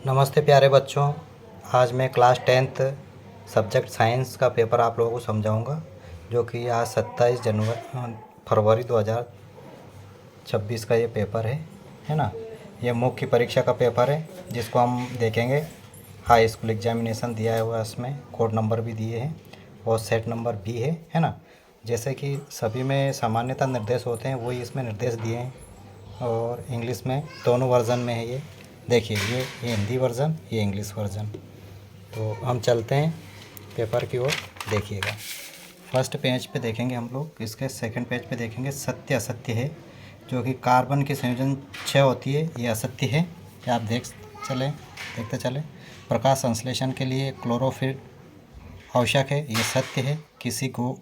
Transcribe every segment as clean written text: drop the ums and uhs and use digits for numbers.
नमस्ते प्यारे बच्चों। आज मैं क्लास 10th सब्जेक्ट साइंस का पेपर आप लोगों को समझाऊंगा, जो कि आज 27 फरवरी 2026 का ये पेपर है ना। ये मुख्य परीक्षा का पेपर है, जिसको हम देखेंगे। हाई स्कूल एग्जामिनेशन दिया हुआ है, उसमें कोड नंबर भी दिए हैं और सेट नंबर भी है ना। जैसे कि सभी में सामान्यतः निर्देश होते हैं, वही इसमें निर्देश दिए हैं और इंग्लिश में दोनों वर्ज़न में है। ये देखिए, ये हिंदी वर्ज़न, ये इंग्लिश वर्ज़न। तो हम चलते हैं पेपर की ओर। देखिएगा, फर्स्ट पेज पे देखेंगे हम लोग। इसके सेकंड पेज पे देखेंगे सत्य असत्य है, जो कि कार्बन की संयोजन 6 होती है, ये असत्य है। क्या आप देखते चले। प्रकाश संश्लेषण के लिए क्लोरोफिल आवश्यक है, ये सत्य है। किसी को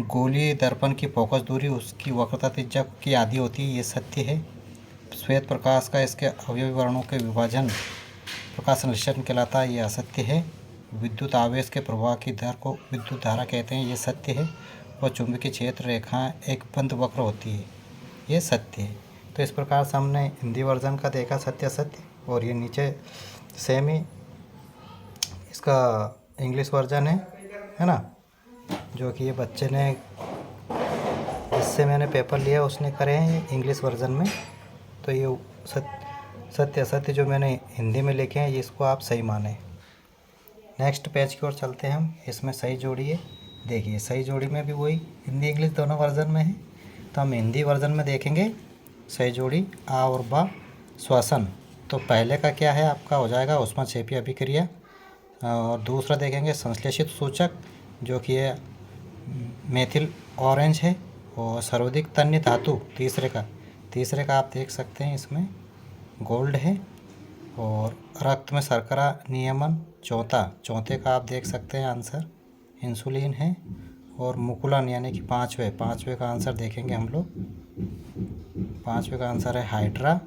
गोलीय दर्पण की फोकस दूरी उसकी वक्रता त्रिज्या की आधी होती है, ये सत्य है। श्वेत प्रकाश का इसके अवयवी वर्णों के विभाजन प्रकाश संश्लेषण कहलाता है, ये असत्य है। विद्युत आवेश के प्रवाह की दर को विद्युत धारा कहते हैं, ये सत्य है। और चुंबकीय क्षेत्र रेखाएं एक बंद वक्र होती है, ये सत्य है। तो इस प्रकार से हमने हिंदी वर्जन का देखा सत्य असत्य, और ये नीचे सेम ही इसका इंग्लिश वर्जन है ना, जो कि ये बच्चे ने, जिससे मैंने पेपर लिया, उसने करे हैं इंग्लिश वर्जन में। तो ये सत्य असत्य जो मैंने हिंदी में लिखे हैं, ये इसको आप सही माने। नेक्स्ट पेज की ओर चलते हैं हम। इसमें सही जोड़ी है। देखिए, सही जोड़ी में भी वही हिंदी इंग्लिश दोनों वर्जन में है। तो हम हिंदी वर्जन में देखेंगे सही जोड़ी आ और बा श्वसन। तो पहले का क्या है आपका हो जाएगा ऊष्माक्षेपीय अभिक्रिया। और दूसरा देखेंगे संश्लेषित सूचक, जो कि है मेथिल ऑरेंज है। और सर्वाधिक तन्य धातु तीसरे का आप देख सकते हैं, इसमें गोल्ड है। और रक्त में शर्करा नियमन चौथे का आप देख सकते हैं आंसर इंसुलिन है। और मुकुलन यानी कि पाँचवें का आंसर देखेंगे हम लोग। पाँचवें का आंसर है हाइड्रा।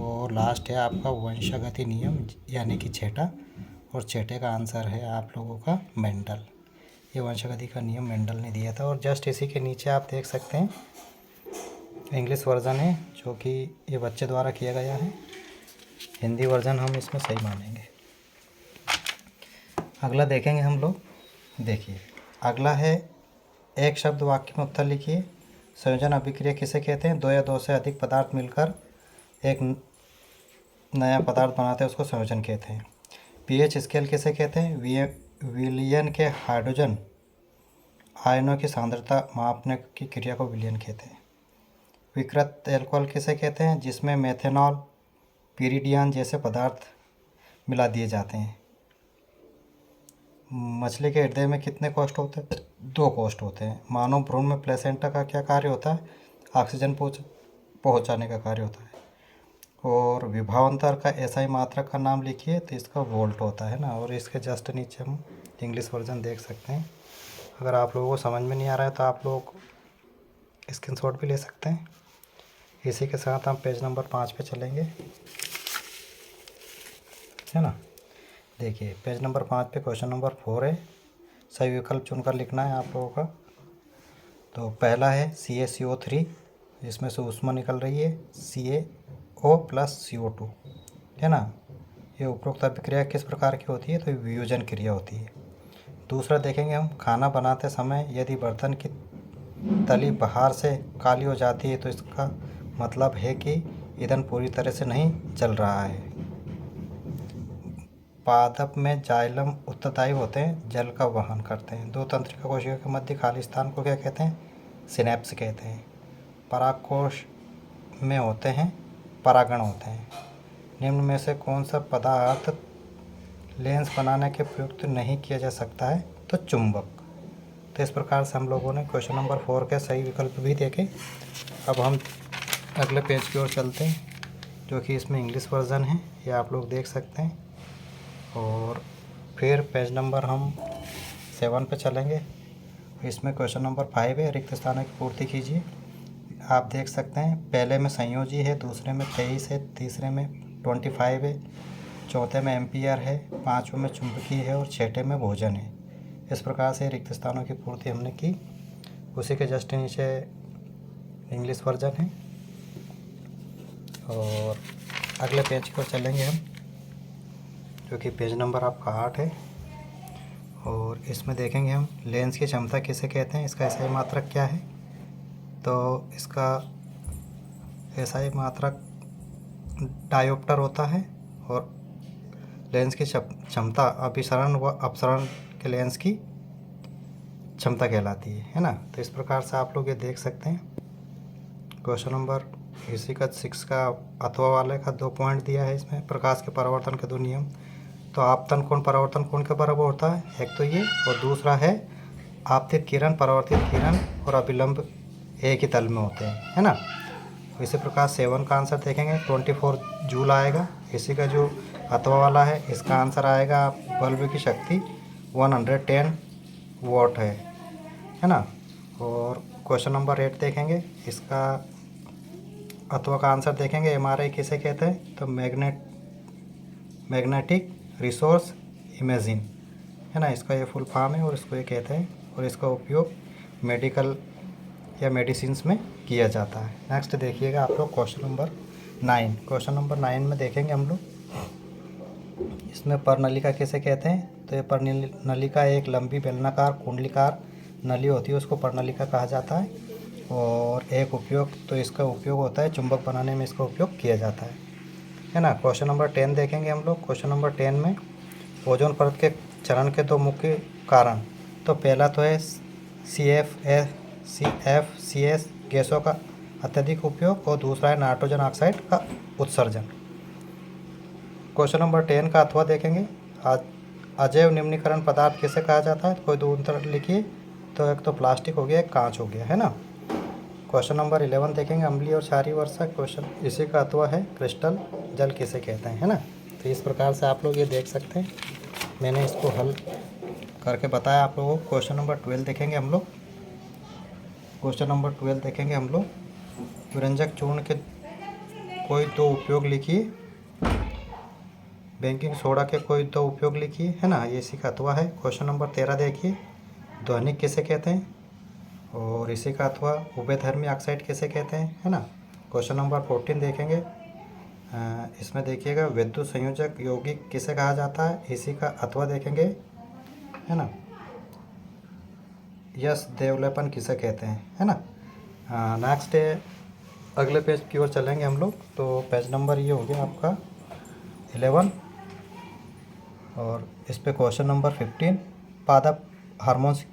और लास्ट है आपका वंशागति नियम यानी कि छठा। और छठे का आंसर है आप लोगों का मेंडल। ये वंशागति का नियम मेंडल ने दिया था। और जस्ट इसी के नीचे आप देख सकते हैं इंग्लिश वर्जन है, जो कि ये बच्चे द्वारा किया गया है। हिंदी वर्जन हम इसमें सही मानेंगे। अगला देखेंगे हम लोग। देखिए, अगला है एक शब्द वाक्य में उत्तर लिखिए। संयोजन अभिक्रिया किसे कहते हैं? दो या दो से अधिक पदार्थ मिलकर एक नया पदार्थ बनाते हैं, उसको संयोजन कहते हैं। पीएच स्केल किसे कहते हैं? विलयन के हाइड्रोजन आयनों की सांद्रता मापने की क्रिया को विलयन कहते हैं। विकृत एल्कोहल किसे कहते हैं? जिसमें मेथेनॉल पीरिडियन जैसे पदार्थ मिला दिए जाते हैं। मछली के हृदय में कितने कोष्ठ होते हैं? 2 कोष्ठ होते हैं। मानव भ्रूण में प्लेसेंटा का क्या कार्य होता है? ऑक्सीजन पहुंचाने का कार्य होता है। और विभवांतर का एसआई मात्रक का नाम लिखिए, तो इसका वोल्ट होता है ना। और इसके जस्ट नीचे हम इंग्लिश वर्जन देख सकते हैं। अगर आप लोगों को समझ में नहीं आ रहा है तो आप लोग स्क्रीनशॉट भी ले सकते हैं। इसी के साथ हम पेज नंबर 5 पे चलेंगे, है ना। देखिए, पेज नंबर 5 पे क्वेश्चन नंबर 4 है। सही विकल्प चुनकर लिखना है आप लोगों का। तो पहला है CaCO3, इसमें से ऊष्मा निकल रही है CaO + CO2, है ना। ये उपरोक्त अभिक्रिया किस प्रकार की होती है? तो वियोजन क्रिया होती है। दूसरा देखेंगे हम, खाना बनाते समय यदि बर्तन की तली बाहर से काली हो जाती है, तो इसका मतलब है कि ईंधन पूरी तरह से नहीं जल रहा है। पादप में जाइलम उत्तरदायी होते हैं, जल का वहन करते हैं। 2 तंत्रिका कोशिका के मध्य खाली स्थान को क्या कहते हैं? सिनेप्स कहते हैं। परागकोश में होते हैं, परागण होते हैं। निम्न में से कौन सा पदार्थ लेंस बनाने के प्रयुक्त नहीं किया जा सकता है? तो चुंबक। तो इस प्रकार से हम लोगों ने क्वेश्चन नंबर 4 के सही विकल्प भी देखे। अब हम अगले पेज की ओर चलते हैं, जो कि इसमें इंग्लिश वर्जन है, ये आप लोग देख सकते हैं। और फिर पेज नंबर हम 7 पे चलेंगे। इसमें क्वेश्चन नंबर 5 है, रिक्त स्थानों की पूर्ति कीजिए। आप देख सकते हैं पहले में संयोजी है, दूसरे में 23 है, तीसरे में 25 है, चौथे में एम्पियर है, पाँचवें में चुंबकीय है और छठे में भोजन है। इस प्रकार से रिक्त स्थानों की पूर्ति हमने की। उसी के जस्ट नीचे इंग्लिश वर्जन है। और अगले पेज को चलेंगे हम। जो कि पेज नंबर आपका 8 है। और इसमें देखेंगे हम लेंस की क्षमता किसे कहते हैं, इसका एसआई मात्रक क्या है। तो इसका एसआई मात्रक डायोप्टर होता है और लेंस की क्षमता अभिसरण व अपसरण के लेंस की क्षमता कहलाती है ना। तो इस प्रकार से आप लोग ये देख सकते हैं। क्वेश्चन नंबर इसी का 6 का अथवा वाले का 2 पॉइंट दिया है इसमें, प्रकाश के परावर्तन के 2 नियम। तो आपतन कोण परावर्तन कोण के बराबर होता है, एक तो ये, और दूसरा है आपतित किरण परावर्तित किरण और अभिलंब एक ही तल में होते हैं, है ना। इसी प्रकार 7 का आंसर देखेंगे 24 जूल आएगा। इसी का जो अथवा वाला है इसका आंसर आएगा बल्ब की शक्ति 110 वॉट है ना। और क्वेश्चन नंबर 8 देखेंगे, इसका अथवा का आंसर देखेंगे एमआरआई किसे कहते हैं। तो मैग्नेटिक रिसोर्स इमेजिंग, है ना, इसका ये फुल फॉर्म है और इसको ये कहते हैं। और इसका उपयोग मेडिकल या मेडिसिन्स में किया जाता है। नेक्स्ट देखिएगा आप लोग क्वेश्चन नंबर 9। क्वेश्चन नंबर 9 में देखेंगे हम लोग, इसमें परनलिका किसे कहते हैं। तो ये परनलिका एक लंबी बेलनाकार कुंडलीकार नली होती है, उसको परनलिका कहा जाता है। और एक उपयोग, तो इसका उपयोग होता है चुंबक बनाने में, इसका उपयोग किया जाता है ना। क्वेश्चन नंबर 10 देखेंगे हम लोग। क्वेश्चन नंबर 10 में ओजोन परत के क्षरण के 2 मुख्य कारण। तो पहला तो है CFCS गैसों का अत्यधिक उपयोग और दूसरा है नाइट्रोजन ऑक्साइड का उत्सर्जन। क्वेश्चन नंबर 10 का अथवा देखेंगे, अजैव निम्नीकरण पदार्थ किसे कहा जाता है। कोई 2 उत्तर लिखिए। तो एक तो प्लास्टिक हो गया, एक कांच हो गया, है ना। क्वेश्चन नंबर 11 देखेंगे, अम्लीय और क्षारीय वर्षा। क्वेश्चन इसी का अथवा है क्रिस्टल जल किसे कहते हैं, है ना। तो इस प्रकार से आप लोग ये देख सकते हैं, मैंने इसको हल करके बताया आप लोगों को। क्वेश्चन नंबर 12 देखेंगे हम लोग। क्वेश्चन नंबर 12 देखेंगे हम लोग, विरंजक चूर्ण के कोई 2 उपयोग लिखिए। बेकिंग सोडा के कोई 2 उपयोग लिखिए, है ना, ये इसी का अथवा है। क्वेश्चन नंबर 13 देखिए, ध्वनिक किसे कहते हैं और इसी का अथवा उभयधर्मी ऑक्साइड किसे कहते हैं, है ना। क्वेश्चन नंबर 14 देखेंगे, इसमें देखिएगा विद्युत संयोजक यौगिक किसे कहा जाता है, इसी का अथवा देखेंगे, है ना। यश देवलेपन किसे कहते हैं, है ना। नेक्स्ट अगले पेज की ओर चलेंगे हम लोग। तो पेज नंबर ये हो गया आपका 11 और इस पे क्वेश्चन नंबर 15, पादप हार्मोन्स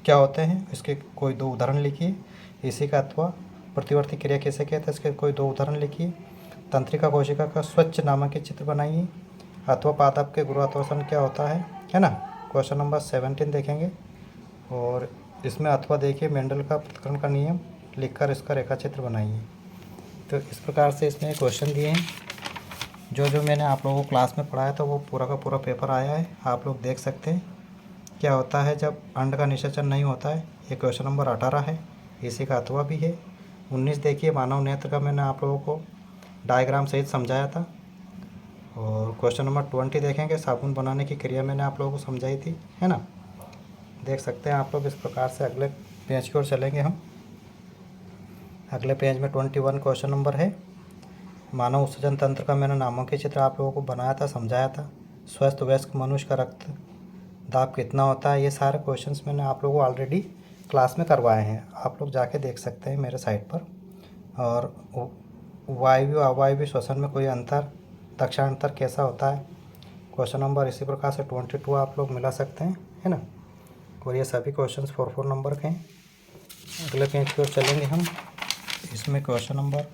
क्या होते हैं, इसके कोई 2 उदाहरण लिखिए। इसी का अथवा प्रतिवर्ती क्रिया किसे कहते हैं, इसके कोई 2 उदाहरण लिखिए। तंत्रिका कोशिका का स्वच्छ नामांकित चित्र बनाइए। अथवा पादप के गुरुत्वाकर्षण क्या होता है ना। क्वेश्चन नंबर 17 देखेंगे और इसमें अथवा देखिए मेंडल का पृथक्करण का नियम लिखकर इसका रेखा चित्र बनाइए। तो इस प्रकार से इसमें क्वेश्चन दिए हैं। जो मैंने आप लोगों को क्लास में पढ़ाया था वो पूरा का पूरा पेपर आया है, आप लोग देख सकते हैं। क्या होता है जब अंड का निषेचन नहीं होता है, ये क्वेश्चन नंबर 18 है, इसी का अथवा भी है। 19 देखिए, मानव नेत्र का मैंने आप लोगों को डायग्राम सहित समझाया था। और क्वेश्चन नंबर 20 देखेंगे, साबुन बनाने की क्रिया मैंने आप लोगों को समझाई थी, है ना। देख सकते हैं आप लोग। इस प्रकार से अगले पेज की ओर चलेंगे हम। अगले पेज में 21 क्वेश्चन नंबर है, मानव उत्सर्जन तंत्र का मैंने नामों के चित्र आप लोगों को बनाया था, समझाया था। स्वस्थ वयस्क मनुष्य का रक्त दाब कितना होता है, ये सारे क्वेश्चंस मैंने आप लोगों को ऑलरेडी क्लास में करवाए हैं, आप लोग जाके देख सकते हैं मेरे साइट पर। और वायु अवायवीय श्वसन में कोई अंतर, दक्षांतर कैसा होता है, क्वेश्चन नंबर इसी प्रकार से 22 आप लोग मिला सकते हैं, है ना। और ये सभी क्वेश्चंस 4 नंबर के हैं। अगले पेज की ओर चलेंगे हम। इसमें क्वेश्चन नंबर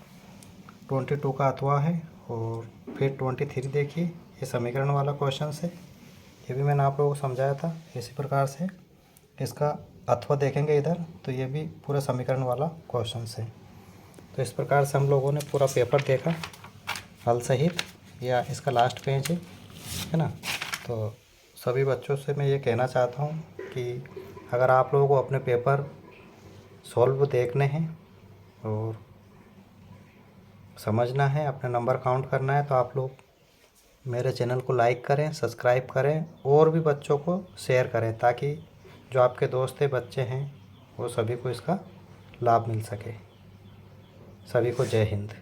22 का अथवा है और फिर 23 देखिए, ये समीकरण वाला क्वेश्चन है, ये भी मैंने आप लोगों को समझाया था। इसी प्रकार से इसका अथवा देखेंगे इधर, तो ये भी पूरा समीकरण वाला क्वेश्चन है। तो इस प्रकार से हम लोगों ने पूरा पेपर देखा हल सहित, या इसका लास्ट पेज है ना। तो सभी बच्चों से मैं ये कहना चाहता हूँ कि अगर आप लोगों को अपने पेपर सॉल्व देखने हैं और समझना है, अपने नंबर काउंट करना है, तो आप लोग मेरे चैनल को लाइक करें, सब्सक्राइब करें और भी बच्चों को शेयर करें, ताकि जो आपके दोस्त हैं, बच्चे हैं, वो सभी को इसका लाभ मिल सके। सभी को जय हिंद।